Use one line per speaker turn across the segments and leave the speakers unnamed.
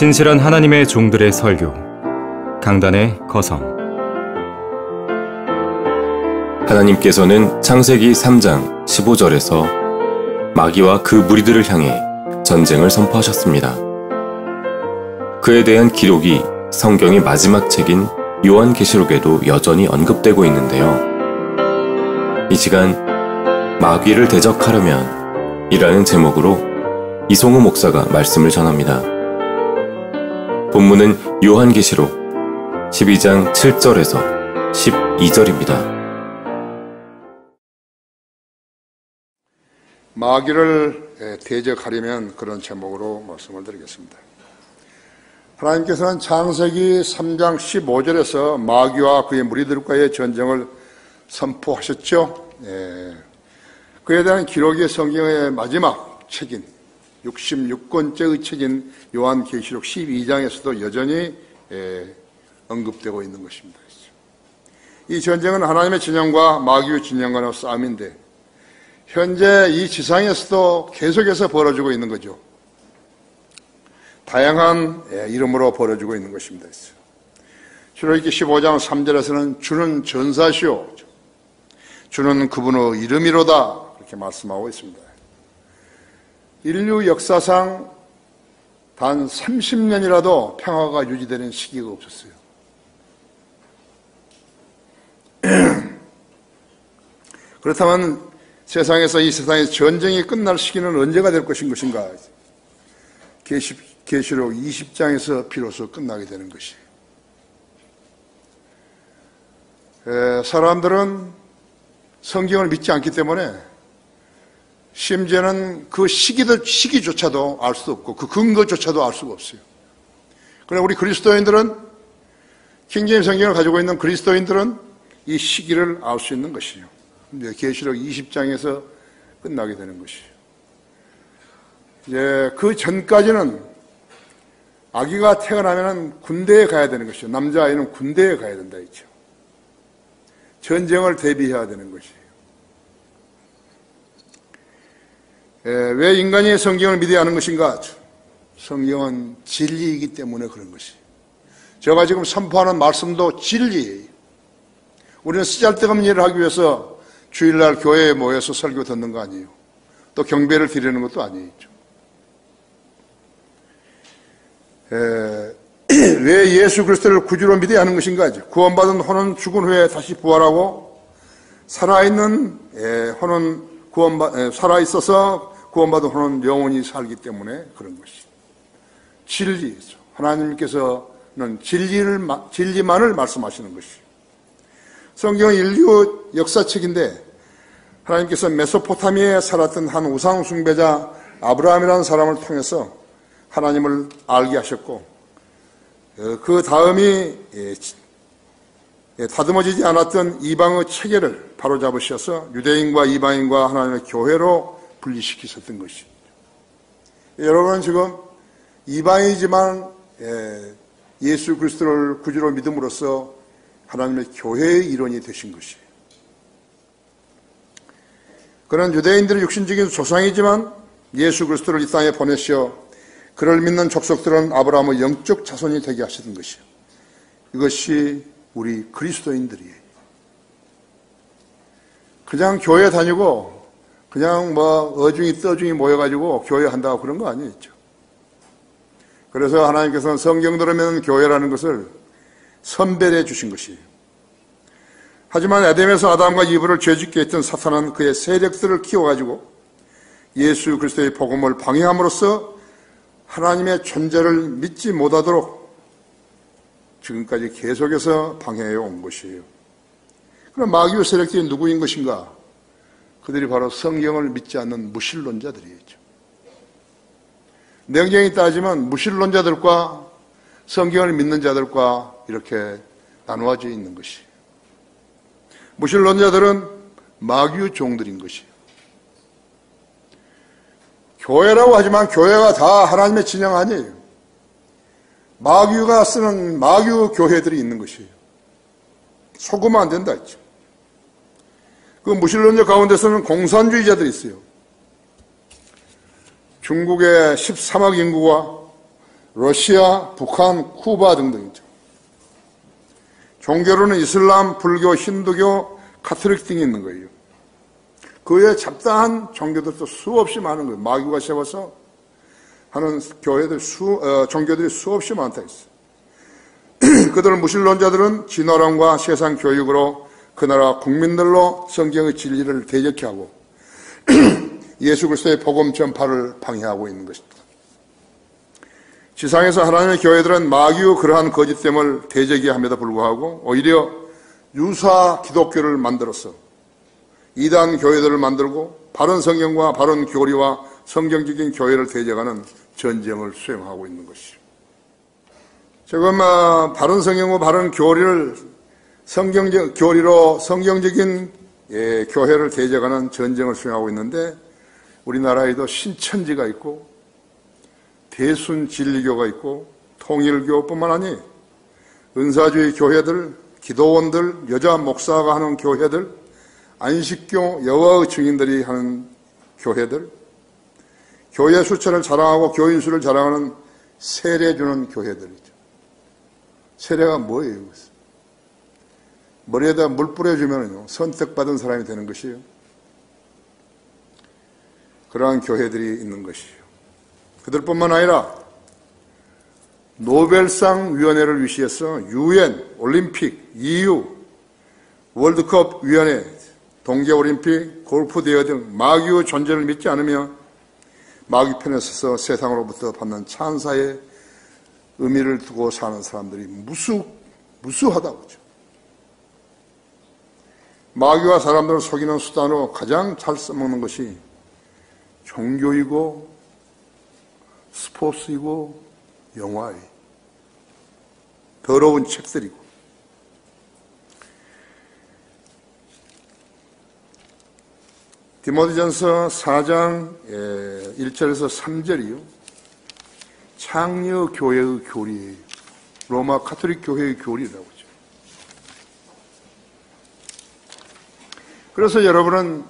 신실한 하나님의 종들의 설교, 강단의 거성.
하나님께서는 창세기 3장 15절에서 마귀와 그 무리들을 향해 전쟁을 선포하셨습니다. 그에 대한 기록이 성경의 마지막 책인 요한계시록에도 여전히 언급되고 있는데요. 이 시간 마귀를 대적하려면 이라는 제목으로 이송우 목사가 말씀을 전합니다. 본문은 요한계시록 12장 7절에서 12절입니다.
마귀를 대적하려면 그런 제목으로 말씀을 드리겠습니다. 하나님께서는 창세기 3장 15절에서 마귀와 그의 무리들과의 전쟁을 선포하셨죠. 그에 대한 기록이 성경의 마지막 책인 66권째의 책인 요한계시록 12장에서도 여전히 언급되고 있는 것입니다. 이 전쟁은 하나님의 진영과 마귀의 진영 간의 싸움인데 현재 이 지상에서도 계속해서 벌어지고 있는 거죠. 다양한 이름으로 벌어지고 있는 것입니다. 출애굽기 15장 3절에서는 주는 전사시오, 주는 그분의 이름이로다, 이렇게 말씀하고 있습니다. 인류 역사상 단 30년이라도 평화가 유지되는 시기가 없었어요. 그렇다면 세상에서 이 세상에서 전쟁이 끝날 시기는 언제가 될 것인가? 계시록 20장에서 비로소 끝나게 되는 것이에요. 사람들은 성경을 믿지 않기 때문에 심지어는 그 시기조차도 알 수 없고 그 근거조차도 알 수가 없어요. 그러나 우리 그리스도인들은, 킹제임스 성경을 가지고 있는 그리스도인들은 이 시기를 알 수 있는 것이에요. 계시록 20장에서 끝나게 되는 것이에요. 이제 그 전까지는 아기가 태어나면 군대에 가야 되는 것이죠. 남자아이는 군대에 가야 된다 했죠. 전쟁을 대비해야 되는 것이에요. 왜 인간이 성경을 믿어야 하는 것인가? 성경은 진리이기 때문에 그런 것이에요. 제가 지금 선포하는 말씀도 진리예요. 우리는 쓰잘데없는 일을 하기 위해서 주일날 교회에 모여서 설교 듣는 거 아니에요. 또 경배를 드리는 것도 아니죠. 왜 예수 그리스도를 구주로 믿어야 하는 것인가? 구원받은 혼은 죽은 후에 다시 부활하고 살아있는 혼은 살아있어서 구원받은 혼은 영원히 살기 때문에 그런 것이죠. 진리죠. 하나님께서는 진리만을 말씀하시는 것이죠. 성경은 인류 역사책인데 하나님께서 메소포타미아에 살았던 한 우상 숭배자 아브라함이라는 사람을 통해서 하나님을 알게 하셨고, 그 다음이 다듬어지지 않았던 이방의 체계를 바로잡으셔서 유대인과 이방인과 하나님의 교회로 분리시키셨던 것이죠. 여러분은 지금 이방이지만 예수 그리스도를 구주로 믿음으로써 하나님의 교회의 일원이 되신 것이에요. 그런 유대인들의 육신적인 조상이지만 예수 그리스도를 이 땅에 보내시어 그를 믿는 족속들은 아브라함의 영적 자손이 되게 하시던 것이에요. 이것이 우리 그리스도인들이에요. 그냥 교회 다니고 그냥 어중이 떠중이 모여가지고 교회 한다고 그런 거 아니겠죠. 그래서 하나님께서는 성경 들으면 교회라는 것을 선별해 주신 것이에요. 하지만 에덴에서 아담과 이브를 죄짓게 했던 사탄은 그의 세력들을 키워가지고 예수 그리스도의 복음을 방해함으로써 하나님의 존재를 믿지 못하도록 지금까지 계속해서 방해해 온 것이에요. 그럼 마귀의 세력들이 누구인 것인가? 그들이 바로 성경을 믿지 않는 무신론자들이죠. 냉정히 따지면 무신론자들과 성경을 믿는 자들과 이렇게 나누어져 있는 것이에요. 무신론자들은 마귀의 종들인 것이에요. 교회라고 하지만 교회가 다 하나님의 진영 아니에요. 마귀가 쓰는 마귀의 교회들이 있는 것이에요. 속으면 안 된다 했죠. 그 무신론자 가운데서는 공산주의자들이 있어요. 중국의 13억 인구와 러시아, 북한, 쿠바 등등이죠. 종교로는 이슬람, 불교, 힌두교, 카톨릭 등이 있는 거예요. 그 외에 잡다한 종교들도 수없이 많은 거예요. 마귀가 세워서 하는 종교들이 수없이 많다 했어요. 그들은 무신론자들은 진화론과 세상 교육으로 그 나라 국민들로 성경의 진리를 대적케 하고 예수 그리스도의 복음 전파를 방해하고 있는 것입니다. 지상에서 하나님의 교회들은 마귀의 그러한 거짓됨을 대적함에도 불구하고 오히려 유사 기독교를 만들어서 이단 교회들을 만들고 바른 성경과 바른 교리와 성경적인 교회를 대적하는 전쟁을 수행하고 있는 것이죠. 지금 바른 성경과 바른 교리를 교리로 성경적인 교회를 대적하는 전쟁을 수행하고 있는데 우리나라에도 신천지가 있고 대순진리교가 있고 통일교뿐만 아니 은사주의 교회들, 기도원들, 여자 목사가 하는 교회들, 안식교, 여호와의 증인들이 하는 교회들, 교회 수천을 자랑하고 교인 수를 자랑하는 세례 주는 교회들이죠. 세례가 뭐예요? 이것은? 머리에다 물 뿌려주면 선택받은 사람이 되는 것이에요. 그러한 교회들이 있는 것이에요. 그들뿐만 아니라 노벨상 위원회를 위시해서 UN, 올림픽, EU, 월드컵 위원회, 동계올림픽, 골프 대회 등 마귀의 존재를 믿지 않으며 마귀 편에 서서 세상으로부터 받는 찬사의 의미를 두고 사는 사람들이 무수하다고 하죠. 마귀와 사람들을 속이는 수단으로 가장 잘 써먹는 것이 종교이고 스포츠이고 영화이고 더러운 책들이고 디모데전서 4장 1절에서 3절이요. 창녀교회의 교리예요. 로마 카톨릭 교회의 교리라고 하죠. 그래서 여러분은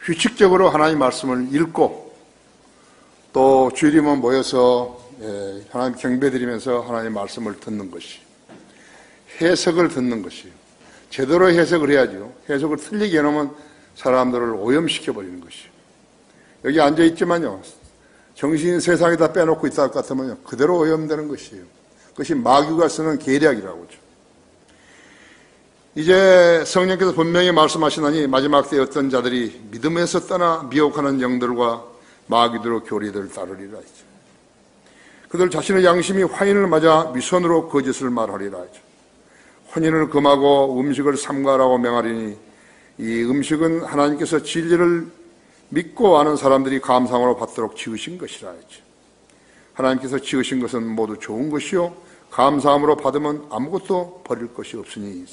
규칙적으로 하나님 말씀을 읽고 또 주일이면 모여서 하나님 경배드리면서 하나님 말씀을 듣는 것이 해석을 듣는 것이에요. 제대로 해석을 해야죠. 해석을 틀리게 해놓으면 사람들을 오염시켜버리는 것이에요. 여기 앉아있지만요. 정신 세상에다 빼놓고 있다 할 것 같으면 그대로 오염되는 것이에요. 그것이 마귀가 쓰는 계략이라고 하죠. 이제 성령께서 분명히 말씀하시나니 마지막 때에 어떤 자들이 믿음에서 떠나 미혹하는 영들과 마귀들의 교리들을 따르리라 했죠. 그들 자신의 양심이 화인을 맞아 위선으로 거짓을 말하리라 했죠. 혼인을 금하고 음식을 삼가라고 명하리니 이 음식은 하나님께서 진리를 믿고 아는 사람들이 감상으로 받도록 지으신 것이라 했죠. 하나님께서 지으신 것은 모두 좋은 것이요 감사함으로 받으면 아무것도 버릴 것이 없으니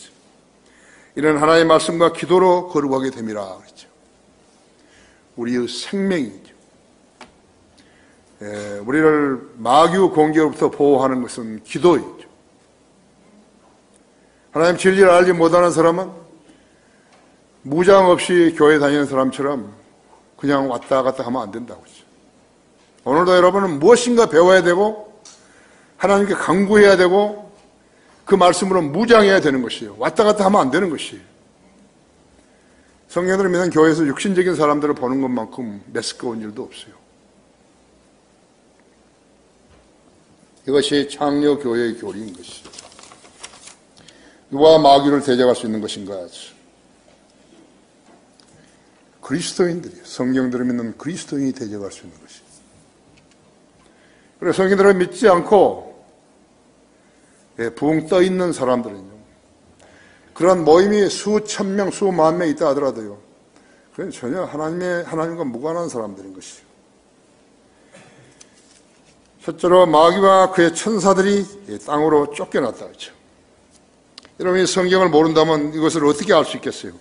이는 하나님의 말씀과 기도로 거룩하게 됨이라 그랬죠. 우리의 생명이죠. 우리를 마귀의 공격으로부터 보호하는 것은 기도이죠. 하나님 진리를 알지 못하는 사람은 무장 없이 교회 다니는 사람처럼 그냥 왔다 갔다 하면 안 된다고 했죠. 오늘도 여러분은 무엇인가 배워야 되고 하나님께 간구해야 되고 그 말씀으로 무장해야 되는 것이에요. 왔다 갔다 하면 안 되는 것이에요. 성령들을 믿는 교회에서 육신적인 사람들을 보는 것만큼 메스꺼운 일도 없어요. 이것이 창녀교회의 교리인 것이죠. 누가 마귀를 대적할 수 있는 것인가? 그리스도인들이요. 성경들을 믿는 그리스도인이 대적할 수 있는 것이죠. 그래서 성경들을 믿지 않고 붕 떠 있는 사람들은요. 그런 모임이 수천 명, 수만 명 있다 하더라도요. 그건 전혀 하나님과 무관한 사람들인 것이죠. 첫째로 마귀와 그의 천사들이 땅으로 쫓겨났다 했죠. 여러분이 성경을 모른다면 이것을 어떻게 알 수 있겠어요?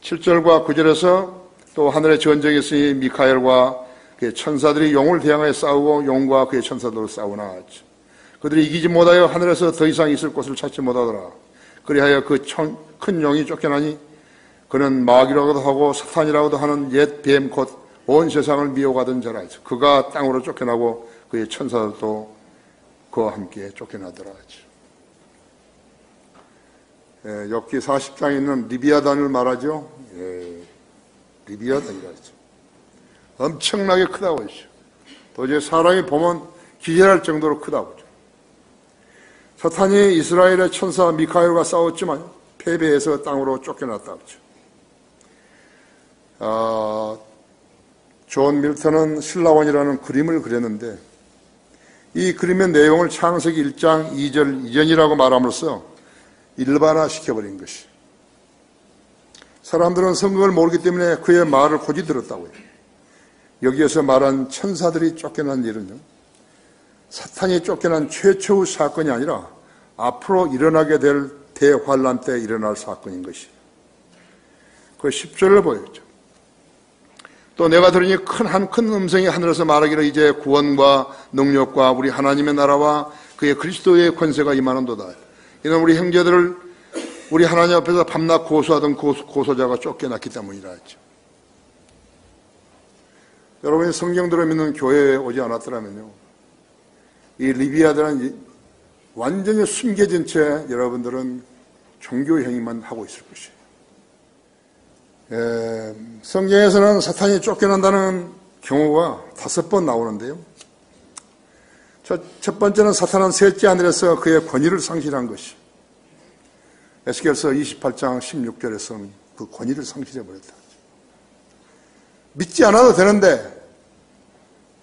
7절과 9절에서 또 하늘의 전쟁이 있으니 미카엘과 그의 천사들이 용을 대항하여 싸우고 용과 그의 천사들로 싸우나 했죠. 그들이 이기지 못하여 하늘에서 더 이상 있을 곳을 찾지 못하더라. 그리하여 그 큰 용이 쫓겨나니 그는 마귀라고도 하고 사탄이라고도 하는 옛 뱀 곧 온 세상을 미워하던 자라 하죠. 그가 땅으로 쫓겨나고 그의 천사들도 그와 함께 쫓겨나더라 하죠. 욥기 40장에 있는 리비아단을 말하죠. 리비아단이라 하죠. 엄청나게 크다고 하죠. 도저히 사람이 보면 기절할 정도로 크다고 하죠. 사탄이 이스라엘의 천사 미카엘과 싸웠지만 패배해서 땅으로 쫓겨났다고 하죠. 존 밀턴은 신라원이라는 그림을 그렸는데 이 그림의 내용을 창세기 1장 2절 이전이라고 말함으로써 일반화시켜버린 것이. 사람들은 성경을 모르기 때문에 그의 말을 고지 들었다고요. 여기에서 말한 천사들이 쫓겨난 일은요, 사탄이 쫓겨난 최초의 사건이 아니라 앞으로 일어나게 될 대환란 때 일어날 사건인 것이. 그 10절을 보여줘. 또 내가 들으니 큰 음성이 하늘에서 말하기를 이제 구원과 능력과 우리 하나님의 나라와 그의 그리스도의 권세가 임하는도다. 이는 우리 형제들을 우리 하나님 앞에서 밤낮 고소하던 고소자가 쫓겨났기 때문이라 했죠. 여러분이 성경대로 믿는 교회에 오지 않았더라면요, 이 리비아들은 완전히 숨겨진 채 여러분들은 종교 행위만 하고 있을 것이에요. 성경에서는 사탄이 쫓겨난다는 경우가 5번 나오는데요. 첫 번째는 사탄은 셋째 하늘에서 그의 권위를 상실한 것이. 에스겔서 28장 16절에서는 그 권위를 상실해버렸다. 믿지 않아도 되는데,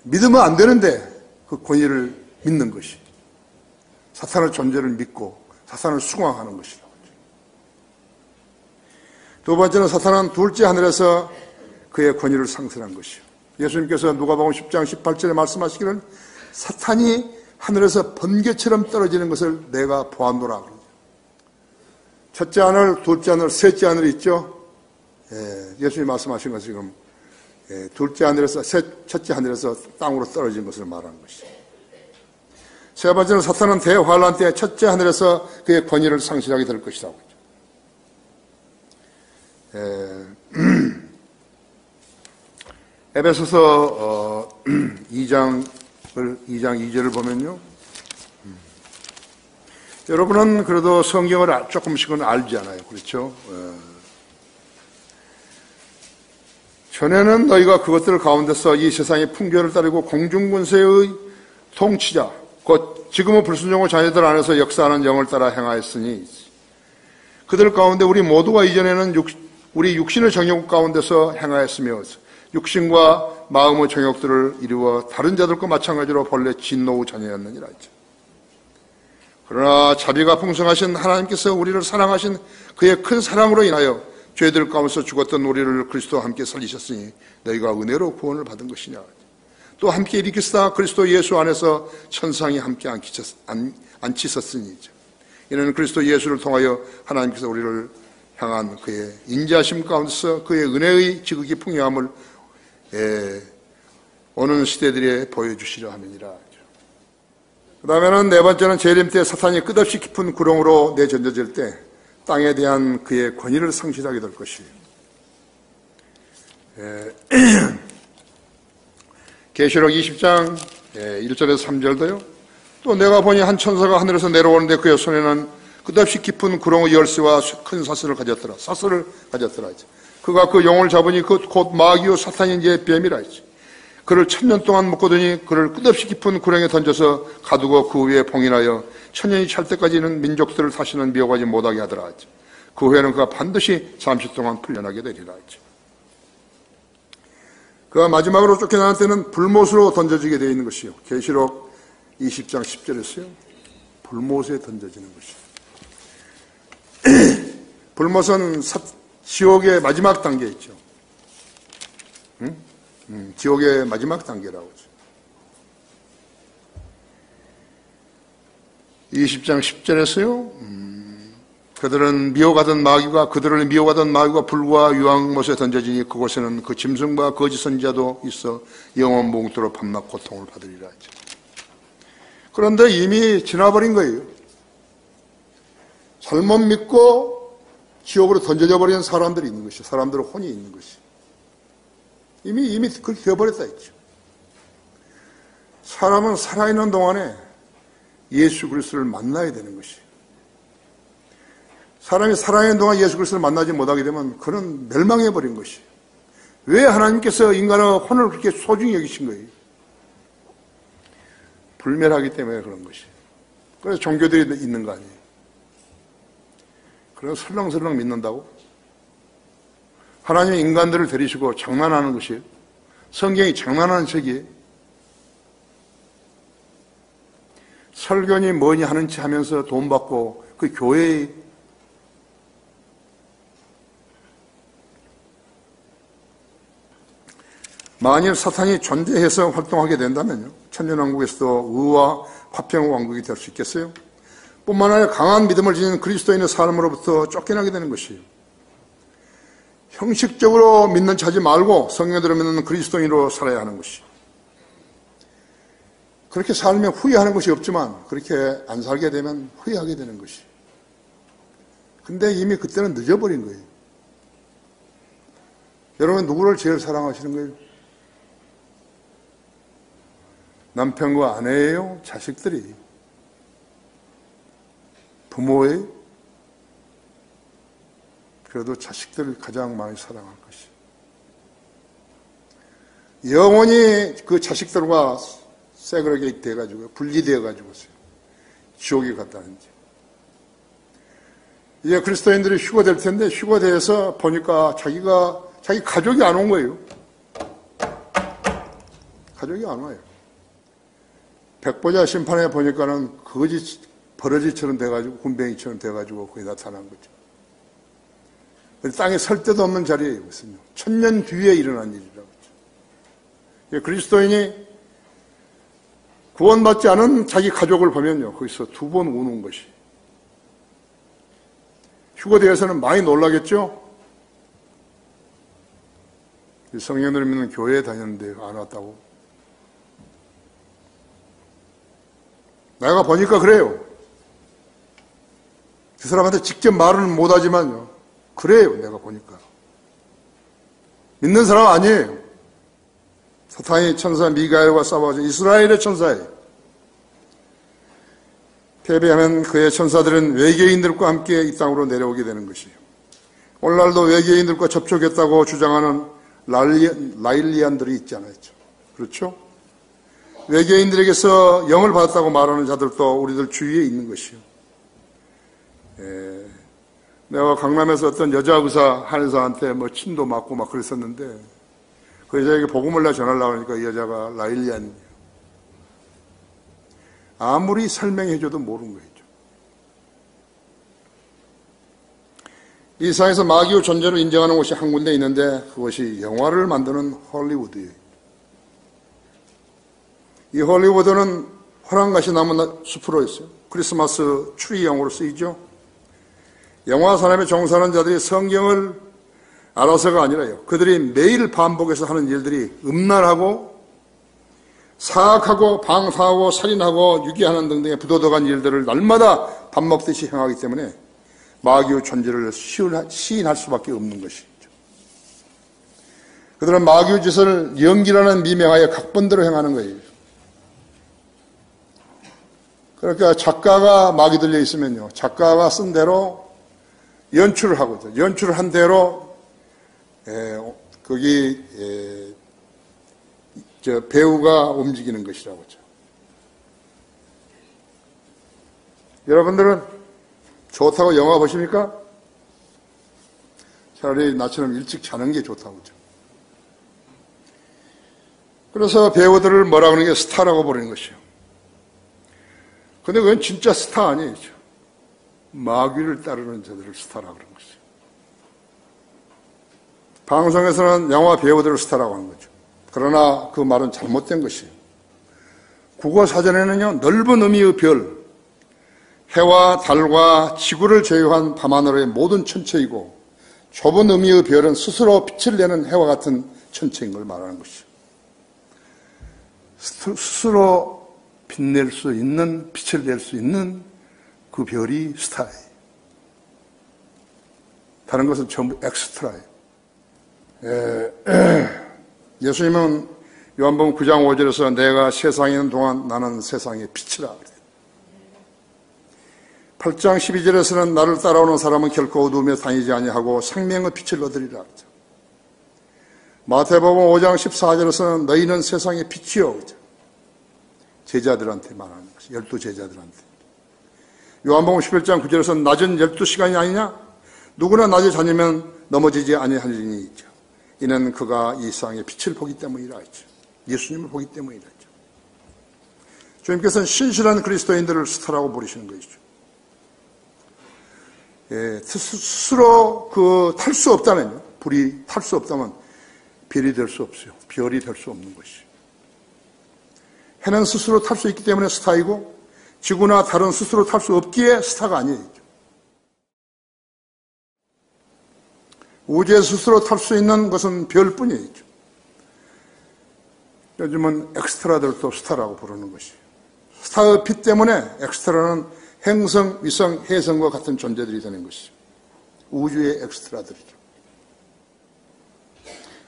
믿으면 안 되는데 그 권위를 믿는 것이. 사탄의 존재를 믿고 사탄을 수긍하는 것이라고 하죠. 두 번째는 사탄은 둘째 하늘에서 그의 권위를 상실한 것이요. 예수님께서 누가복음 10장 18절에 말씀하시기를 사탄이 하늘에서 번개처럼 떨어지는 것을 내가 보았노라. 첫째 하늘, 둘째 하늘, 셋째 하늘이 있죠. 예수님이 말씀하신 것은 지금 둘째 하늘에서 첫째 하늘에서 땅으로 떨어진 것을 말하는 것이죠. 세 번째는 사탄은 대환란 때 첫째 하늘에서 그의 권위를 상실하게 될 것이라고 하죠. 에베소서 2장 2절을 보면요, 여러분은 그래도 성경을 조금씩은 알잖아요. 그렇죠? 전에는 너희가 그것들 가운데서 이 세상의 풍조를 따르고 공중군세의 통치자 곧 지금은 불순종의 자녀들 안에서 역사하는 영을 따라 행하였으니 그들 가운데 우리 모두가 이전에는 우리 육신의 정욕 가운데서 행하였으며 육신과 마음의 정욕들을 이루어 다른 자들과 마찬가지로 본래 진노의 자녀였느니라 했죠. 그러나 자비가 풍성하신 하나님께서 우리를 사랑하신 그의 큰 사랑으로 인하여 죄들 가운데서 죽었던 우리를 그리스도와 함께 살리셨으니 너희가 은혜로 구원을 받은 것이냐. 또 함께 일으키시다 그리스도 예수 안에서 천상이 함께 앉히셨으니 이는 그리스도 예수를 통하여 하나님께서 우리를 향한 그의 인자심 가운데서 그의 은혜의 지극히 풍요함을 오는 시대들에 보여주시려 함이니라. 그 다음에는 네 번째는 재림 때 사탄이 끝없이 깊은 구렁으로 내던져질 때 땅에 대한 그의 권위를 상실하게 될 것이에요. 계시록 20장 1절에서 3절도요. 또 내가 보니 한 천사가 하늘에서 내려오는데 그의 손에는 끝없이 깊은 구렁의 열쇠와 큰 사슬을 가졌더라. 그가 그 용을 잡으니 곧 마귀요 사탄인지의 뱀이라 했지. 그를 1000년 동안 묶어두니 그를 끝없이 깊은 구렁에 던져서 가두고 그 위에 봉인하여 1000년이 찰 때까지는 민족들을 다시는 미워하지 못하게 하더라 했지. 그 후에는 그가 반드시 잠시 동안 풀려나게 되리라 했지. 그가 마지막으로 쫓겨나는 때는 불못으로 던져지게 되어 있는 것이요. 계시록 20장 10절에서요. 불못에 던져지는 것이요. 불못은 지옥의 마지막 단계 있죠. 지옥의 마지막 단계라고 하죠. 20장 10절에서요. 그들을 미워가던 마귀가 불과 유황못에 던져지니 그곳에는 그 짐승과 거짓 선지자도 있어 영원 몽토로 밤낮 고통을 받으리라 하죠. 그런데 이미 지나버린 거예요. 잘못 믿고 지옥으로 던져져 버리는 사람들이 있는 것이, 사람들의 혼이 있는 것이. 이미 그렇게 되어버렸다 했죠. 사람은 살아있는 동안에 예수 그리스도를 만나야 되는 것이. 사람이 살아있는 동안 예수 그리스도를 만나지 못하게 되면 그는 멸망해버린 것이. 왜 하나님께서 인간의 혼을 그렇게 소중히 여기신 거예요? 불멸하기 때문에 그런 것이. 그래서 종교들이 있는 거 아니에요. 그래서 설렁설렁 믿는다고? 하나님이 인간들을 데리시고 장난하는 것이에요. 성경이 장난하는 책이에요. 설교니 뭐니 하는 체 하면서 돈 받고 그 교회에 만일 사탄이 존재해서 활동하게 된다면요, 천년왕국에서도 의와 화평의 왕국이 될 수 있겠어요? 뿐만 아니라 강한 믿음을 지닌 그리스도인의 삶으로부터 쫓겨나게 되는 것이에요. 형식적으로 믿는 체 하지 말고 성령대로 믿는 그리스도인으로 살아야 하는 것이. 그렇게 살면 후회하는 것이 없지만 그렇게 안 살게 되면 후회하게 되는 것이. 근데 이미 그때는 늦어버린 거예요. 여러분, 누구를 제일 사랑하시는 거예요? 남편과 아내예요? 자식들이? 부모예요? 그래도 자식들을 가장 많이 사랑할 것이. 영원히 그 자식들과 세그레게 돼가지고 분리되어가지고 지옥에 갔다는지. 이제 그리스도인들이 휴거될 텐데 휴거돼서 보니까 자기 가족이 안 온 거예요. 가족이 안 와요. 백보자 심판에 보니까는 버러지처럼 돼가지고 군뱅이처럼 돼가지고 거기 나타난 거죠. 땅에 설 데도 없는 자리에 이것은요. 1000년 뒤에 일어난 일이라고 하죠. 그리스도인이 구원받지 않은 자기 가족을 보면요, 거기서 2번 우는 것이. 휴거되어서는 많이 놀라겠죠? 성령들 믿는 교회에 다녔는데 안 왔다고. 내가 보니까 그래요. 그 사람한테 직접 말은 못하지만요, 그래요. 내가 보니까. 믿는 사람 아니에요. 사탄이 천사 미가엘과 싸워서 이스라엘의 천사예요. 패배하면 그의 천사들은 외계인들과 함께 이 땅으로 내려오게 되는 것이에요. 오늘날도 외계인들과 접촉했다고 주장하는 라일리안들이 있잖아요. 그렇죠? 외계인들에게서 영을 받았다고 말하는 자들도 우리들 주위에 있는 것이요. 내가 강남에서 어떤 여자 의사 한 의사한테 뭐 침도 맞고 막 그랬었는데 그 여자에게 복음을 내 전하려고 하니까 이 여자가 라일리안이에요. 아무리 설명해줘도 모르는 거죠. 이 세상에서 마귀의 존재를 인정하는 곳이 한 군데 있는데 그것이 영화를 만드는 헐리우드예요. 이 헐리우드는 호랑가시 나무 숲으로 있어요. 크리스마스 추리용으로 쓰이죠. 영화 산업에 종사하는 자들이 성경을 알아서가 아니라요, 그들이 매일 반복해서 하는 일들이 음란하고 사악하고 방사하고 살인하고 유기하는 등등의 부도덕한 일들을 날마다 밥 먹듯이 행하기 때문에 마귀의 존재를 시인할 수밖에 없는 것이죠. 그들은 마귀의 짓을 연기라는 미명하에 각본대로 행하는 거예요. 그러니까 작가가 마귀 들려 있으면요, 작가가 쓴 대로 연출을 하거든요. 연출을 한 대로 거기 배우가 움직이는 것이라고 하죠. 여러분들은 좋다고 영화 보십니까? 차라리 나처럼 일찍 자는 게 좋다고 하죠. 그래서 배우들을 뭐라 그러는 게 스타라고 부르는 것이요. 근데 그건 진짜 스타 아니에요. 마귀를 따르는 자들을 스타라고 그러는 것이죠. 방송에서는 영화 배우들을 스타라고 하는 거죠. 그러나 그 말은 잘못된 것이에요. 국어사전에는요, 넓은 의미의 별, 해와 달과 지구를 제외한 밤하늘의 모든 천체이고, 좁은 의미의 별은 스스로 빛을 내는 해와 같은 천체인 걸 말하는 것이죠. 스스로 빛낼 수 있는, 빛을 낼 수 있는 그 별이 스타예요. 다른 것은 전부 엑스트라예요. 예수님은 요한복음 9장 5절에서 내가 세상에 있는 동안 나는 세상의 빛이라 그래요. 8장 12절에서는 나를 따라오는 사람은 결코 어두움에 다니지 아니하고 생명의 빛을 얻으리라 그러죠. 마태복음 5장 14절에서는 너희는 세상의 빛이요. 그러죠. 제자들한테 말하는 것이 12제자들한테. 요한복음 11장 9절에서는 낮은 12시간이 아니냐? 누구나 낮에 다니면 넘어지지 아니하리니 있죠. 이는 그가 이 세상의 빛을 보기 때문이라 했죠. 예수님을 보기 때문이라 했죠. 주님께서는 신실한 그리스도인들을 스타라고 부르시는 것이죠. 스스로 탈 수 없다면요. 불이 탈 수 없다면 별이 될 수 없어요. 별이 될 수 없는 것이죠. 해는 스스로 탈 수 있기 때문에 스타이고 지구나 달은 스스로 탈 수 없기에 스타가 아니에요. 우주에 스스로 탈 수 있는 것은 별뿐이에요. 요즘은 엑스트라들도 스타라고 부르는 것이에요. 스타의 빛 때문에 엑스트라는 행성, 위성, 해성과 같은 존재들이 되는 것이죠. 우주의 엑스트라들이죠.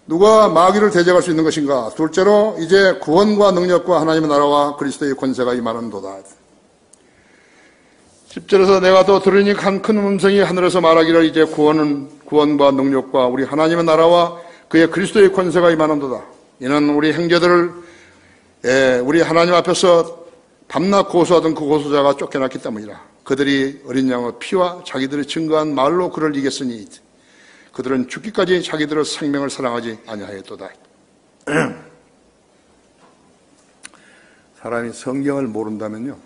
누가 마귀를 대적할 수 있는 것인가? 둘째로 이제 구원과 능력과 하나님의 나라와 그리스도의 권세가 임하는도다. 10절에서 내가 또 들으니 한 큰 음성이 하늘에서 말하기를 이제 구원과 능력과 우리 하나님의 나라와 그의 그리스도의 권세가 임하는도다. 이는 우리 형제들을 우리 하나님 앞에서 밤낮 고소하던 그 고소자가 쫓겨났기 때문이라. 그들이 어린 양의 피와 자기들이 증거한 말로 그를 이겼으니 그들은 죽기까지 자기들의 생명을 사랑하지 아니하였도다. 사람이 성경을 모른다면요.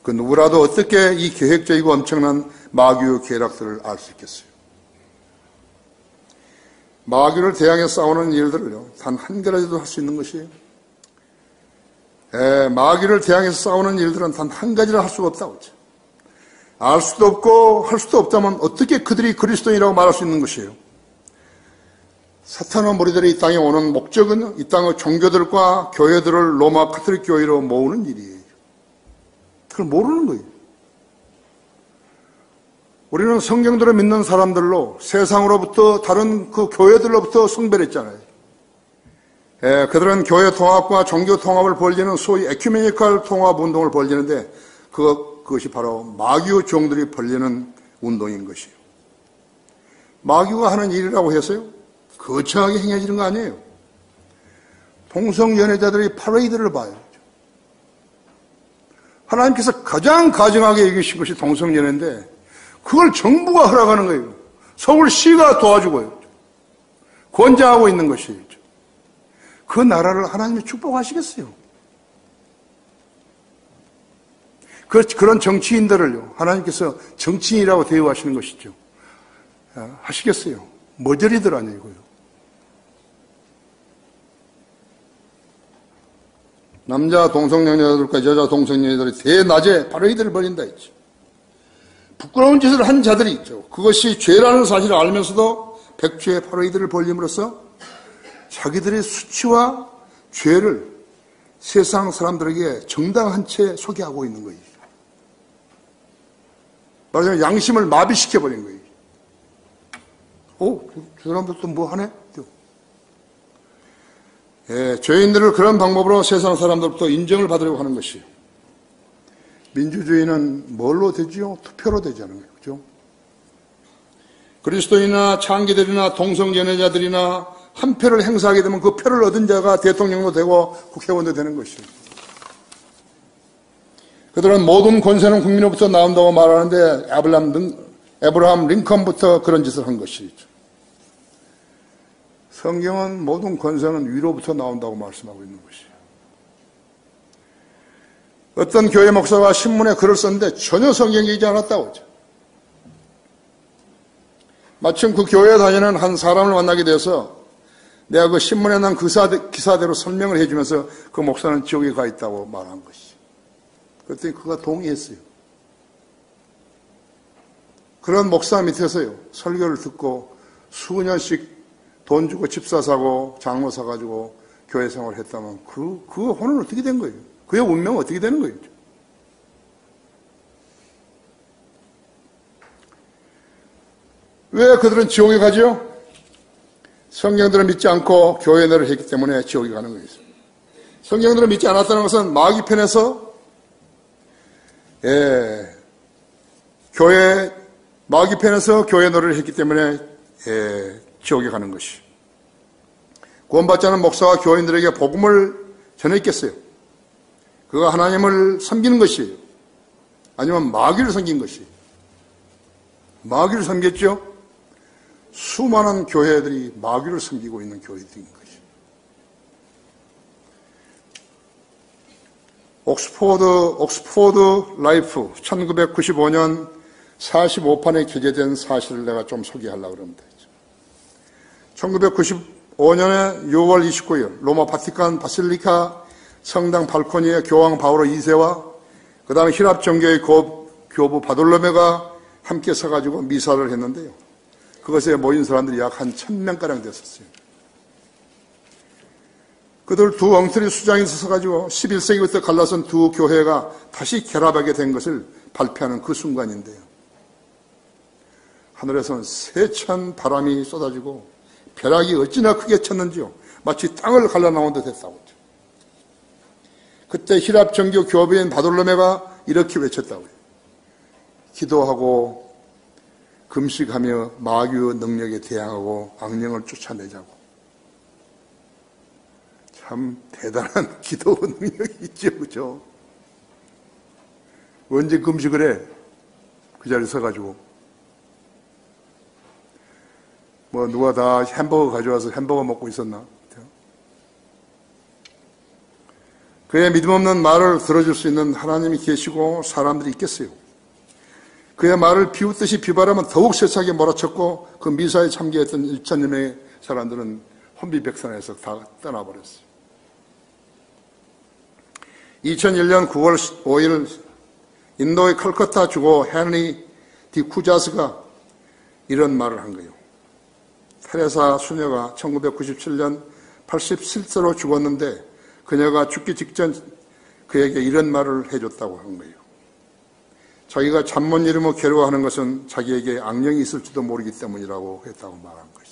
그 누구라도 어떻게 이 계획적이고 엄청난 마귀의 계략들을 알 수 있겠어요? 마귀를 대항해 싸우는 일들을요, 단 한 가지도 할 수 있는 것이에요. 마귀를 대항해서 싸우는 일들은 단 한 가지를 할 수가 없다고 하죠. 알 수도 없고 할 수도 없다면 어떻게 그들이 그리스도인이라고 말할 수 있는 것이에요? 사탄의 무리들이 이 땅에 오는 목적은 이 땅의 종교들과 교회들을 로마 카톨릭 교회로 모으는 일이에요. 그걸 모르는 거예요. 우리는 성경들을 믿는 사람들로 세상으로부터 다른 그 교회들로부터 성별했잖아요. 그들은 교회 통합과 종교 통합을 벌리는 소위 에큐메니컬 통합 운동을 벌리는데 그것이 바로 마귀의 종들이 벌리는 운동인 것이에요. 마귀가 하는 일이라고 해서요, 거창하게 행해지는 거 아니에요. 동성연애자들이 파레이드를 봐요. 하나님께서 가장 가증하게 여기신 것이 동성연애인데 그걸 정부가 허락하는 거예요. 서울시가 도와주고요. 권장하고 있는 것이에요. 그 나라를 하나님이 축복하시겠어요? 그런 정치인들을요, 하나님께서 정치인이라고 대우하시는 것이죠. 하시겠어요? 머저리들 아니고요. 남자 동성연애자들과 여자 동성연애자들이 대낮에 파레이드를 벌인다 했죠. 부끄러운 짓을 한 자들이 있죠. 그것이 죄라는 사실을 알면서도 백주의 파레이드를 벌림으로써 자기들의 수치와 죄를 세상 사람들에게 정당한 채 소개하고 있는 거예요. 말하자면 양심을 마비시켜버린 거예요. 저 사람들 또 뭐 하네? 죄인들을 그런 방법으로 세상 사람들부터 인정을 받으려고 하는 것이. 민주주의는 뭘로 되지요? 투표로 되자는 거예요. 그죠? 그리스도인이나 창기들이나 동성연애자들이나 한 표를 행사하게 되면 그 표를 얻은 자가 대통령도 되고 국회의원도 되는 것이에요. 그들은 모든 권세는 국민으로부터 나온다고 말하는데 에브라함 링컨부터 그런 짓을 한 것이죠. 성경은 모든 권세는 위로부터 나온다고 말씀하고 있는 것이에요. 어떤 교회 목사가 신문에 글을 썼는데 전혀 성경이지 않았다고 하죠. 마침 그 교회에 다니는 한 사람을 만나게 돼서 내가 그 신문에 난 기사대로 설명을 해주면서 그 목사는 지옥에 가 있다고 말한 것이죠. 그랬더니 그가 동의했어요. 그런 목사 밑에서요, 설교를 듣고 수년씩 돈 주고 집사 사고 장모 사가지고 교회 생활을 했다면 그 혼은 어떻게 된 거예요? 그의 운명은 어떻게 되는 거예요? 왜 그들은 지옥에 가죠? 성경들을 믿지 않고 교회 내를 했기 때문에 지옥에 가는 거예요. 성경들을 믿지 않았다는 것은 마귀 편에서 마귀 편에서 교회 노래를 했기 때문에 지옥에 가는 것이. 구원받지 않은 목사와 교인들에게 복음을 전했겠어요? 그가 하나님을 섬기는 것이에요? 아니면 마귀를 섬긴 것이에요? 마귀를 섬겼죠? 수많은 교회들이 마귀를 섬기고 있는 교회들인 것이에요. 옥스포드 라이프 1995년 45판에 게재된 사실을 내가 좀 소개하려고 합니다. 1995년에 6월 29일 로마 바티칸 바실리카 성당 발코니에 교황 바오로 2세와 그 다음에 히랍 정교의 교부 바돌로메가 함께 서가지고 미사를 했는데요. 그것에 모인 사람들이 약 한 1000명가량 됐었어요. 그들 두 엉터리 수장이 서가지고 11세기부터 갈라선 두 교회가 다시 결합하게 된 것을 발표하는 그 순간인데요. 하늘에서는 세찬 바람이 쏟아지고 벼락이 어찌나 크게 쳤는지요. 마치 땅을 갈라나온 듯 했다고. 그때 히랍 정교 교부인 바돌로메가 이렇게 외쳤다고요. 기도하고 금식하며 마귀의 능력에 대항하고 악령을 쫓아내자고. 참 대단한 기도 능력이 있죠, 그죠? 언제 금식을 해? 그 자리에 서가지고. 뭐 누가 다 햄버거 가져와서 햄버거 먹고 있었나? 그의 믿음 없는 말을 들어줄 수 있는 하나님이 계시고 사람들이 있겠어요. 그의 말을 비웃듯이 비발하면 더욱 세차게 몰아쳤고 그 미사에 참여했던 1,000여 명의 사람들은 혼비백산해서 다 떠나버렸어요. 2001년 9월 5일 인도의 칼커타 주고 헨리 디 쿠자스가 이런 말을 한 거예요. 테레사 수녀가 1997년 87세로 죽었는데 그녀가 죽기 직전 그에게 이런 말을 해줬다고 한 거예요. 자기가 잠 못 이루며 괴로워하는 것은 자기에게 악령이 있을지도 모르기 때문이라고 했다고 말한 것이.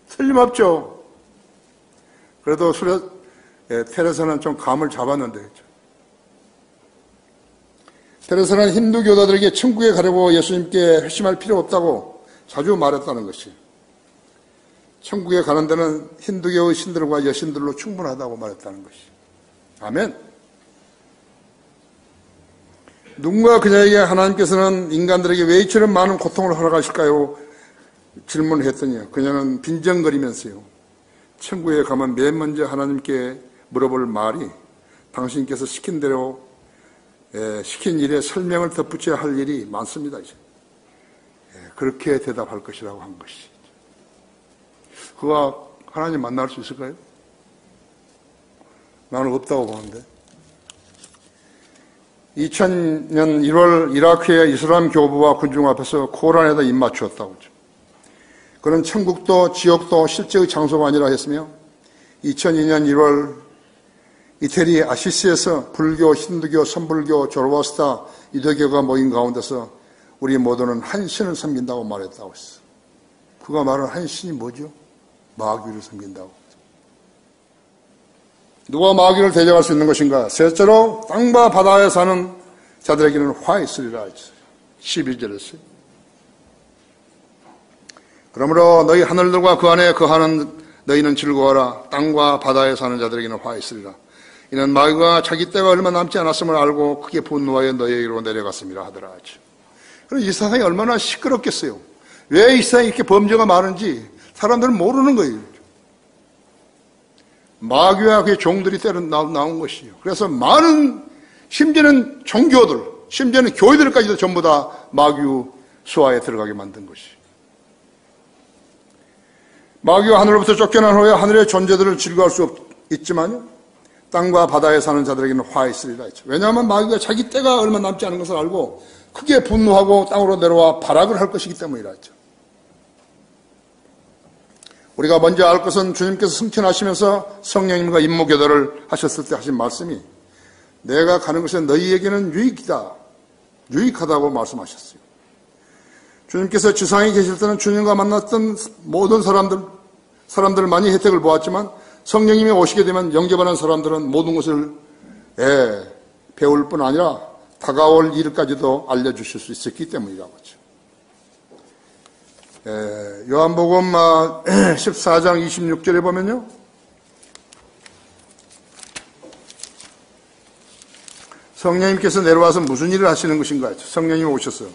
틀림없죠. 그래도 테레사는 좀 감을 잡았는데, 테레사는 힌두 교도들에게 천국에 가려고 예수님께 회심할 필요 없다고 자주 말했다는 것이. 천국에 가는 데는 힌두교의 신들과 여신들로 충분하다고 말했다는 것이. 아멘. 누군가 그녀에게 하나님께서는 인간들에게 왜 이처럼 많은 고통을 허락하실까요? 질문을 했더니 그녀는 빈정거리면서요. 천국에 가면 맨 먼저 하나님께 물어볼 말이 당신께서 시킨 대로 시킨 일에 설명을 덧붙여야 할 일이 많습니다. 그렇게 대답할 것이라고 한 것이. 그가 하나님 만날 수 있을까요? 나는 없다고 보는데. 2000년 1월 이라크의 이슬람 교부와 군중 앞에서 코란에다 입맞추었다고 하죠. 그는 천국도 지옥도 실제의 장소가 아니라 했으며 2002년 1월 이태리 아시시에서 불교, 힌두교, 선불교, 조로아스타, 유대교가 모인 가운데서 우리 모두는 한 신을 섬긴다고 말했다고 했어. 그가 말한 한 신이 뭐죠? 마귀를 섬긴다고. 누가 마귀를 대적할 수 있는 것인가? 셋째로 땅과 바다에 사는 자들에게는 화 있으리라 했어요. 11절에 했어요. 그러므로 너희 하늘들과 그 안에 거하는 너희는 즐거워라. 땅과 바다에 사는 자들에게는 화 있으리라. 이는 마귀가 자기 때가 얼마 남지 않았음을 알고 크게 분노하여 너희에게로 내려갔습니다 하더라 하죠. 그럼 이 세상이 얼마나 시끄럽겠어요. 왜 이 세상에 이렇게 범죄가 많은지 사람들은 모르는 거예요. 마귀와 그의 종들이 때려 나온 것이에요. 그래서 많은, 심지어는 종교들, 심지어는 교회들까지도 전부 다 마귀 수하에 들어가게 만든 것이에요. 마귀가 하늘로부터 쫓겨난 후에 하늘의 존재들을 즐거워할 수 있지만요, 땅과 바다에 사는 자들에게는 화 있으리라 했죠. 왜냐하면 마귀가 자기 때가 얼마 남지 않은 것을 알고 크게 분노하고 땅으로 내려와 발악을 할 것이기 때문이라 했죠. 우리가 먼저 알 것은 주님께서 승천하시면서 성령님과 임무교도를 하셨을 때 하신 말씀이 내가 가는 것은 너희에게는 유익이다. 유익하다고 말씀하셨어요. 주님께서 지상에 계실 때는 주님과 만났던 모든 사람들, 사람들 많이 혜택을 보았지만 성령님이 오시게 되면 영접하는 사람들은 모든 것을 배울 뿐 아니라 다가올 일까지도 알려주실 수 있었기 때문이라고 하죠. 요한복음 14장 26절에 보면요. 성령님께서 내려와서 무슨 일을 하시는 것인가? 성령님이 오셨어요.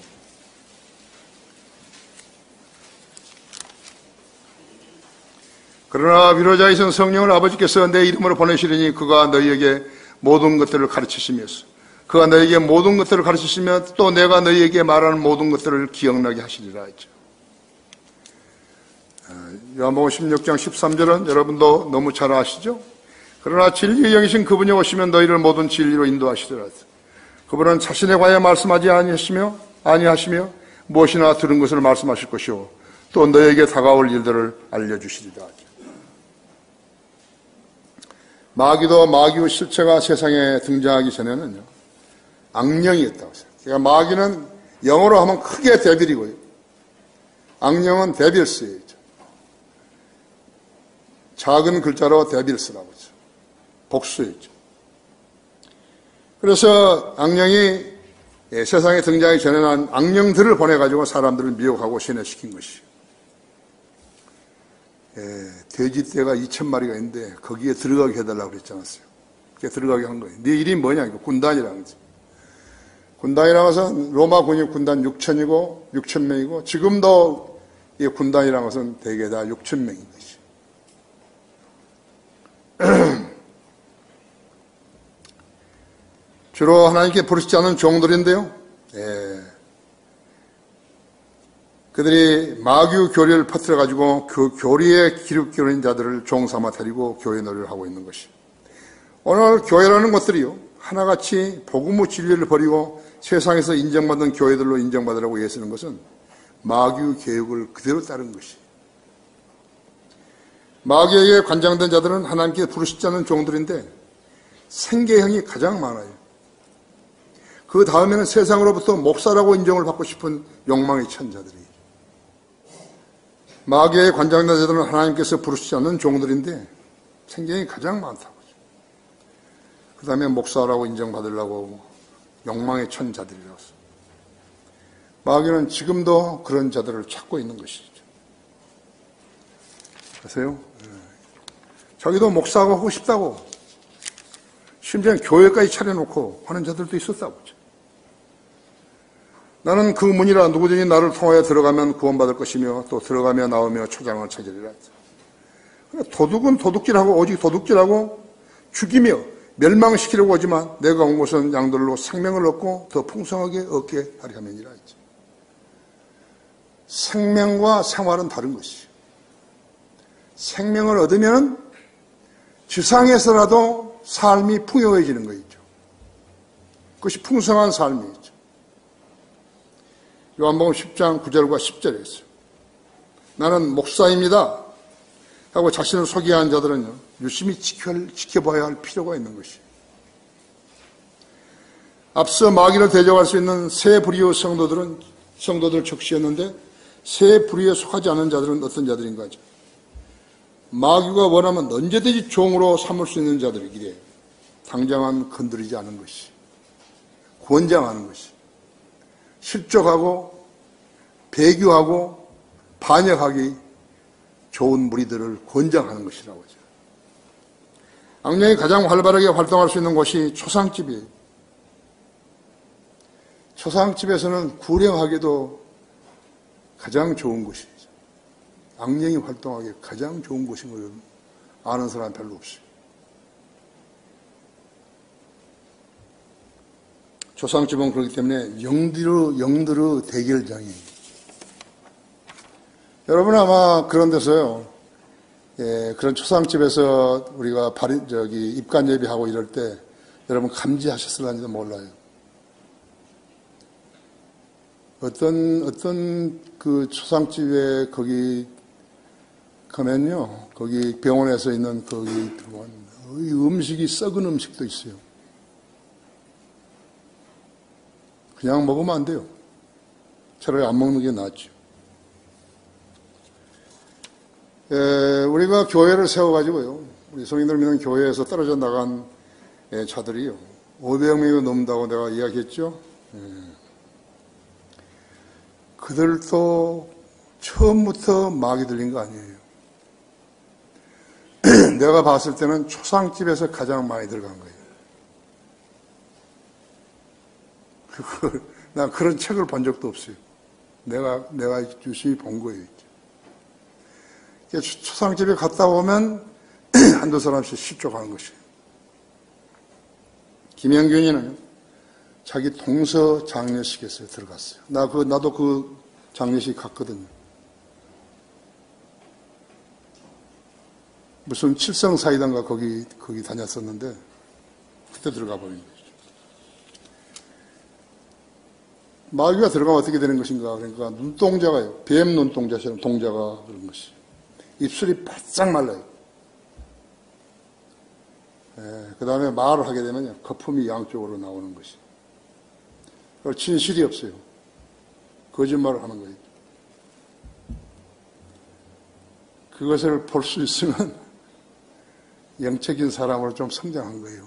그러나 위로자이신 성령을 아버지께서 내 이름으로 보내시리니 그가 너희에게 모든 것들을 가르치시며 그가 너희에게 모든 것들을 가르치시며 또 내가 너희에게 말하는 모든 것들을 기억나게 하시리라 했죠. 요한복음 16장 13절은 여러분도 너무 잘 아시죠? 그러나 진리의 영이신 그분이 오시면 너희를 모든 진리로 인도하시리라. 그분은 자신에 관하여 말씀하지 아니하시며 무엇이나 들은 것을 말씀하실 것이요 또 너희에게 다가올 일들을 알려주시리라. 마귀도 마귀의 실체가 세상에 등장하기 전에는요 악령이었다고 했어요. 그러니까 마귀는 영어로 하면 크게 데빌이고요. 악령은 데빌스예요. 작은 글자로 데빌스라고 하죠. 복수였죠. 그래서 악령이 세상에 등장하기 전에는 악령들을 보내가지고 사람들을 미혹하고 세뇌시킨 것이에요. 돼지떼가 2,000마리가 있는데 거기에 들어가게 해달라고 그랬지 않았어요. 그게 들어가게 한 거예요. 네 이름이 뭐냐? 이거 군단이라는 거지. 군단이라고 해서 로마 군이 군단 6,000명이고 지금도 이 군단이라는 것은 대개 다 6,000명인 것이죠. 주로 하나님께 부르시지 않은 종들인데요. 그들이 마귀의 교리를 퍼뜨려가지고 그 교리에 기웃기울인 자들을 종삼아 데리고 교회 놀이를 하고 있는 것이. 오늘 교회라는 것들이요. 하나같이 복음의 진리를 버리고 세상에서 인정받는 교회들로 인정받으라고 애쓰는 것은 마귀의 계획을 그대로 따른 것이. 마귀에게 관장된 자들은 하나님께 부르시지 않은 종들인데 생계형이 가장 많아요. 그 다음에는 세상으로부터 목사라고 인정을 받고 싶은 욕망에 찬 자들이. 마귀에 관장된 자들은 하나님께서 부르시지 않는 종들인데 생계형이 가장 많다고. 그 다음에 목사라고 인정받으려고 욕망에 찬 자들이라고. 마귀는 지금도 그런 자들을 찾고 있는 것이죠. 아세요? 자기도 목사가 하고 싶다고 심지어 교회까지 차려놓고 하는 자들도 있었다고. 나는 그 문이라 누구든지 나를 통하여 들어가면 구원받을 것이며 또 들어가며 나오며 초장을 찾으리라. 도둑은 도둑질하고 오직 도둑질하고 죽이며 멸망시키려고 하지만 내가 온 것은 양들로 생명을 얻고 더 풍성하게 얻게 하려 함이니라 했죠. 생명과 생활은 다른 것이죠. 생명을 얻으면 지상에서라도 삶이 풍요해지는 것이죠. 그것이 풍성한 삶이죠. 요한복음 10장 9절과 10절에 있어요. 나는 목사입니다 하고 자신을 소개한 자들은요, 유심히 지켜봐야 할 필요가 있는 것이에요. 앞서 마귀를 대적할 수 있는 세 부류의 성도들을 적시했는데 세 부류에 속하지 않은 자들은 어떤 자들인가 하죠. 마귀가 원하면 언제든지 종으로 삼을 수 있는 자들이기에 당장은 건드리지 않은 것이, 권장하는 것이, 실족하고 배교하고 반역하기 좋은 무리들을 권장하는 것이라고 하죠. 악령이 가장 활발하게 활동할 수 있는 곳이 초상집이에요. 초상집에서는 구령하기도 가장 좋은 곳이죠. 악령이 활동하기 가장 좋은 곳인 걸 아는 사람 별로 없어요. 초상집은 그렇기 때문에 영들의 대결장이에요. 여러분 아마 그런 데서요, 그런 초상집에서 우리가 입관 예배하고 이럴 때 여러분 감지하셨을런지도 몰라요. 어떤 그 초상집에 거기 가면요, 거기 병원에서 있는 거기 음식이 썩은 음식도 있어요. 그냥 먹으면 안 돼요. 차라리 안 먹는 게 낫죠. 우리가 교회를 세워가지고요, 우리 성인들 믿는 교회에서 떨어져 나간 자들이요, 500명이 넘는다고 내가 이야기했죠. 그들도 처음부터 마귀 들린 거 아니에요. 내가 봤을 때는 초상집에서 가장 많이 들어간 거예요. 나 그런 책을 본 적도 없어요. 내가 유심히 본 거예요. 초상집에 갔다 오면 한두 사람씩 실족하는 것이에요. 김영균이는 자기 동서 장례식에서 들어갔어요. 나도 그 장례식 갔거든요. 무슨 칠성사이단가 거기 다녔었는데 그때 들어가 버린 거죠. 마귀가 들어가면 어떻게 되는 것인가? 그러니까 눈동자가요, 뱀 눈동자처럼 동자가 그런 것이, 입술이 바짝 말라요. 그 다음에 말을 하게 되면 거품이 양쪽으로 나오는 것이. 진실이 없어요. 거짓말을 하는 거예요. 그것을 볼 수 있으면 영적인 사람으로 좀 성장한 거예요.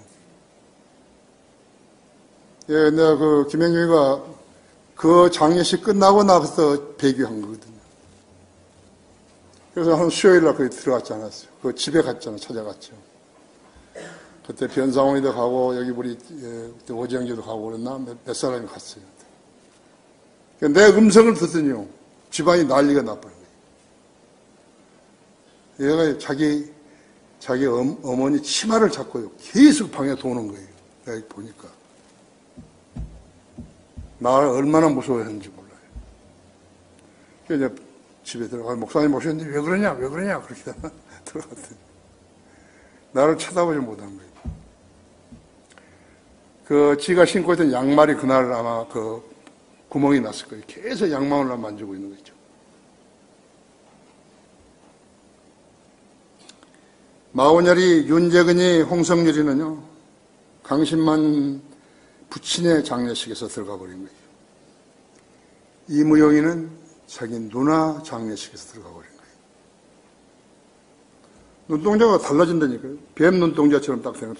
내가 김영규가 그 장례식 끝나고 나서 배교한 거거든요. 그래서 한 수요일 날 거기 들어갔지 않았어요. 그 집에 갔잖아요. 찾아갔죠. 그때 변상원이도 가고, 여기 우리, 오정재도 가고 그랬나? 몇 사람이 갔어요. 내 음성을 듣더니요, 집안이 난리가 나버린 거예요. 얘가 자기 어머니 치마를 잡고요, 계속 방에 도는 거예요. 내가 보니까. 나를 얼마나 무서워했는지 몰라요. 그래서 이제 집에 들어가, 목사님 오셨는데 왜 그러냐? 그렇게 들어갔더니. 나를 쳐다보지 못한 거예요. 지가 신고 있던 양말이 그날 아마 구멍이 났을 거예요. 계속 양말을 만지고 있는 거죠. 마오열이, 윤재근이, 홍성률이는요, 강신만 부친의 장례식에서 들어가 버린 거예요. 이무영이는 자기 누나 장례식에서 들어가 버린 거예요. 눈동자가 달라진다니까요. 뱀 눈동자처럼 딱 되는,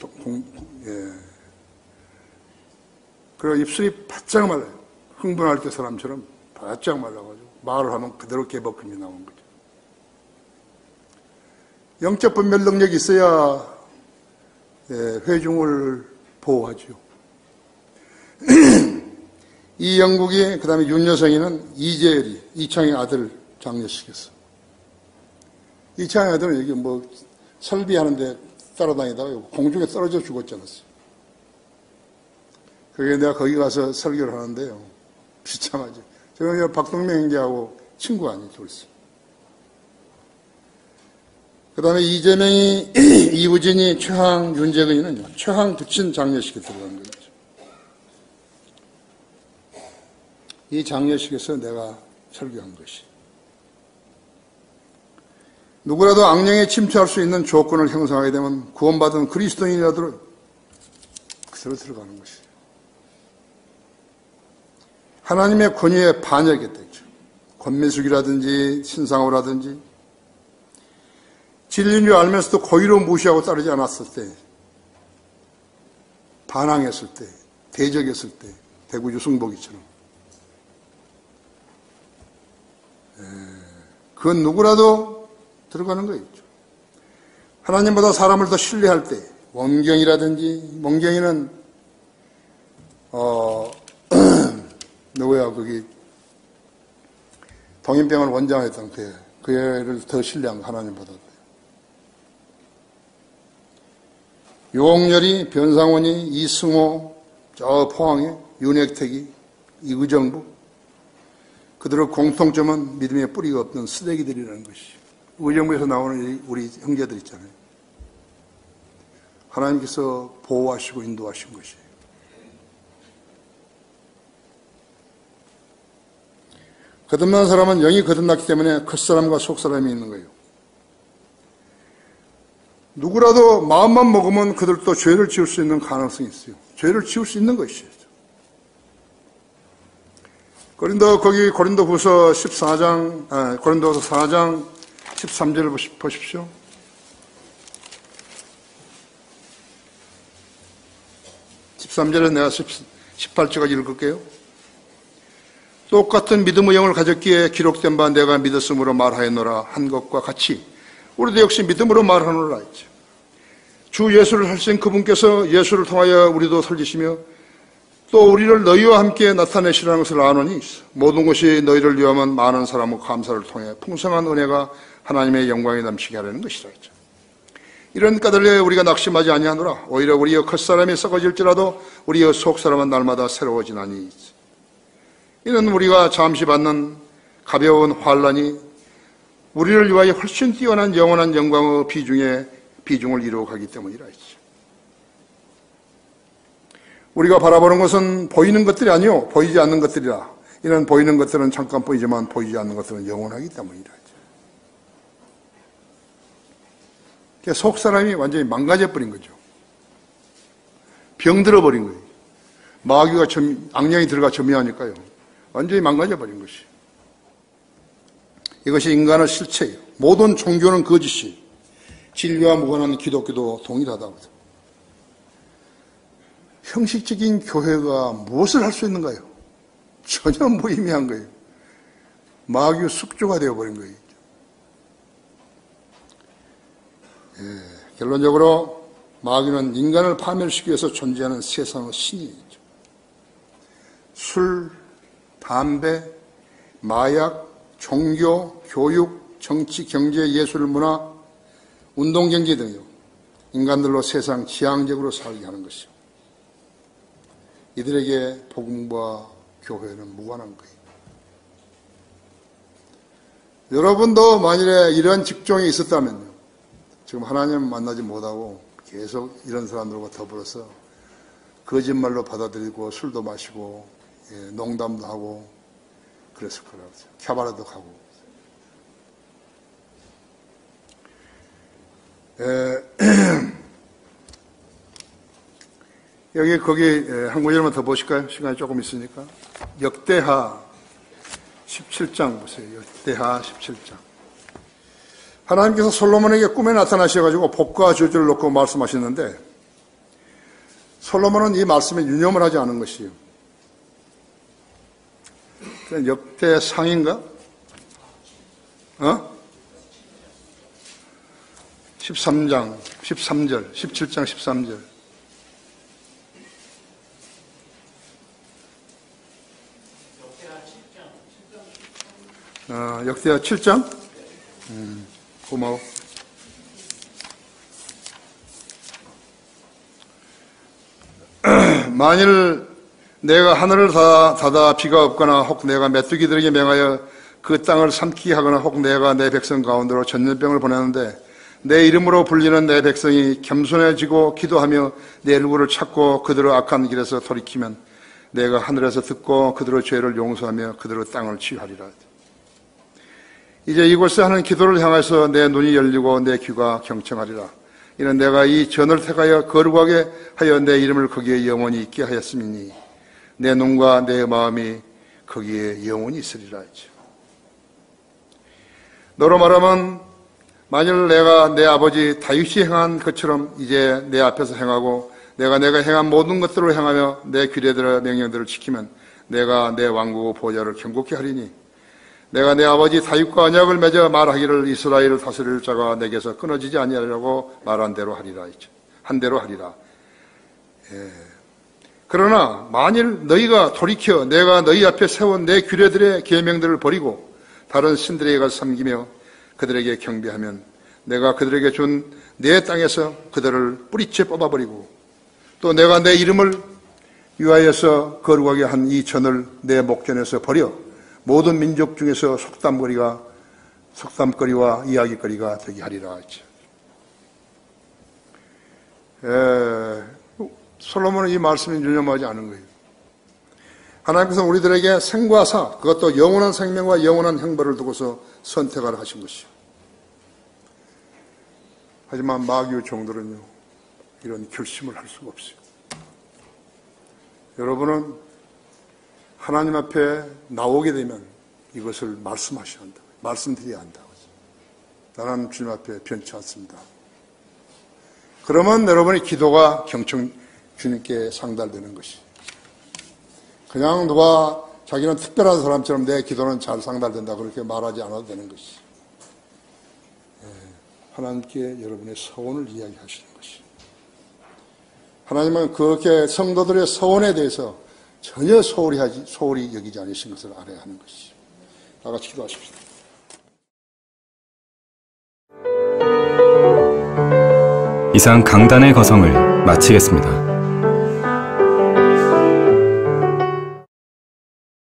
그리고 입술이 바짝 말라요. 흥분할 때 사람처럼 바짝 말라가지고 말을 하면 그대로 개버금이 나온 거죠. 영적 분별 능력이 있어야 회중을 보호하죠. 이영국이, 그 다음에 윤여성이는 이재열이, 이창의 아들 장례식에서. 이창의 아들은 여기 설비하는데 따라다니다가 공중에 떨어져 죽었지 않았어요. 그게 내가 거기 가서 설교를 하는데요, 비참하죠. 제가 박동명 형제하고 친구 아니에요, 둘이. 그 다음에 이재명이, 이우진이, 최항, 윤재근이는 최항 부친 장례식에 들어간 거죠. 이 장례식에서 내가 설교한 것이, 누구라도 악령에 침투할 수 있는 조건을 형성하게 되면 구원받은 그리스도인이라도 그대로 들어가는 것이에요. 하나님의 권위에 반역했겠죠. 권미숙이라든지 신상호라든지 진리인 줄 알면서도 고의로 무시하고 따르지 않았을 때, 반항했을 때, 대적했을 때, 대구 유승복이처럼, 그건 누구라도 들어가는 거겠죠. 하나님보다 사람을 더 신뢰할 때, 원경이는 누구야, 동인병을 원장했던 그 애를 더 신뢰한 거, 하나님보다. 유홍열이, 변상원이, 이승호, 저 포항에, 윤핵택이, 이의정부, 그들의 공통점은 믿음의 뿌리가 없는 쓰레기들이라는 것이죠. 의정부에서 나오는 우리 형제들 있잖아요. 하나님께서 보호하시고 인도하신 것이에요. 거듭난 사람은 영이 거듭났기 때문에 겉사람과 속사람이 있는 거예요. 누구라도 마음만 먹으면 그들도 죄를 지을 수 있는 가능성이 있어요. 죄를 지을 수 있는 것이죠. 고린도후서 4장 13절 보십시오. 13절에 내가 18절까지 읽을게요. 똑같은 믿음의 영을 가졌기에 기록된 바 내가 믿었으므로 말하였노라 한 것과 같이 우리도 역시 믿음으로 말하노라 했죠. 주 예수를 하신 그분께서 예수를 통하여 우리도 살리시며 또 우리를 너희와 함께 나타내시라는 것을 아노니 모든 것이 너희를 위하면 많은 사람의 감사를 통해 풍성한 은혜가 하나님의 영광에 넘치게 하려는 것이라 했죠. 이런 까닭에 우리가 낙심하지 아니하노라. 오히려 우리의 겉사람이 썩어질지라도 우리의 속사람은 날마다 새로워지나니 이는 우리가 잠시 받는 가벼운 환난이 우리를 위하여 훨씬 뛰어난 영원한 영광의 비중을 이루어 가기 때문이라 했죠. 우리가 바라보는 것은 보이는 것들이 아니요 보이지 않는 것들이라. 이는 보이는 것들은 잠깐 보이지만 보이지 않는 것들은 영원하기 때문이라 했죠. 속 사람이 완전히 망가져 버린 거죠. 병들어 버린 거예요. 마귀가 악령이 들어가 점유하니까요. 완전히 망가져 버린 것이. 이것이 인간의 실체예요. 모든 종교는 거짓이 진리와 무관한 기독교도 동일하다고. 형식적인 교회가 무엇을 할 수 있는가요? 전혀 무의미한 거예요. 마귀의 숙주가 되어버린 거예요. 결론적으로 마귀는 인간을 파멸시키기 위해서 존재하는 세상의 신이죠. 술, 담배, 마약, 종교, 교육, 정치, 경제, 예술, 문화, 운동경제 등이요. 인간들로 세상 지향적으로 살게 하는 것이요. 이들에게 복음과 교회는 무관한 거예요. 여러분도 만일에 이런 직종에 있었다면요. 지금 하나님 만나지 못하고 계속 이런 사람들과 더불어서 거짓말로 받아들이고 술도 마시고 농담도 하고 그랬을 거라고. 캬바라도 가고. 여기 거기 한 구절만 더 보실까요? 시간이 조금 있으니까. 역대하 17장 보세요. 역대하 17장. 하나님께서 솔로몬에게 꿈에 나타나셔가지고 복과 저주를 놓고 말씀하셨는데 솔로몬은 이 말씀에 유념을 하지 않은 것이에요. 역대상인가? 13장, 13절, 17장 13절. 역대하 7장? 고마워. 만일 내가 하늘을 닫아 비가 없거나 혹 내가 메뚜기들에게 명하여 그 땅을 삼키게 하거나 혹 내가 내 백성 가운데로 전염병을 보내는데 내 이름으로 불리는 내 백성이 겸손해지고 기도하며 내 얼굴을 찾고 그들의 악한 길에서 돌이키면 내가 하늘에서 듣고 그들의 죄를 용서하며 그들의 땅을 치유하리라. 이제 이곳에 하는 기도를 향해서 내 눈이 열리고 내 귀가 경청하리라. 이는 내가 이 전을 택하여 거룩하게 하여 내 이름을 거기에 영원히 있게 하였음이니 내 눈과 내 마음이 거기에 영원히 있으리라 했죠. 너로 말하면 만일 내가 내 아버지 다윗이 행한 것처럼 이제 내 앞에서 행하고 내가 행한 모든 것들을 행하며 내 규례들의 명령들을 지키면 내가 내 왕국의 보좌를 견고케 하리니 내가 내 아버지 다윗과 언약을 맺어 말하기를 이스라엘을 다스릴 자가 내게서 끊어지지 아니하리라고 말한 대로 하리라 했죠. 한 대로 하리라. 그러나 만일 너희가 돌이켜 내가 너희 앞에 세운 내 규례들의 계명들을 버리고 다른 신들에게 가서 섬기며 그들에게 경배하면 내가 그들에게 준 내 땅에서 그들을 뿌리째 뽑아버리고 또 내가 내 이름을 위하여서 거룩하게 한 이 전을 내 목전에서 버려 모든 민족 중에서 속담거리와 이야기거리가 되게 하리라 했죠. 솔로몬은 이 말씀을 유념하지 않은 거예요. 하나님께서 우리들에게 생과 사, 그것도 영원한 생명과 영원한 형벌을 두고서 선택하라 하신 것이요. 하지만 마귀의 종들은요, 이런 결심을 할 수가 없어요. 여러분은 하나님 앞에 나오게 되면 이것을 말씀하셔야 한다. 말씀드려야 한다. 나는 주님 앞에 변치 않습니다. 그러면 여러분의 기도가 경청 주님께 상달되는 것이. 그냥 누가 자기는 특별한 사람처럼 내 기도는 잘 상달된다 그렇게 말하지 않아도 되는 것이. 하나님께 여러분의 서원을 이야기하시는 것이. 하나님은 그렇게 성도들의 서원에 대해서 전혀 소홀히 여기지 않으신 것을 알아야 하는 것이. 다 같이 기도하십시오.
이상 강단의 거성을 마치겠습니다.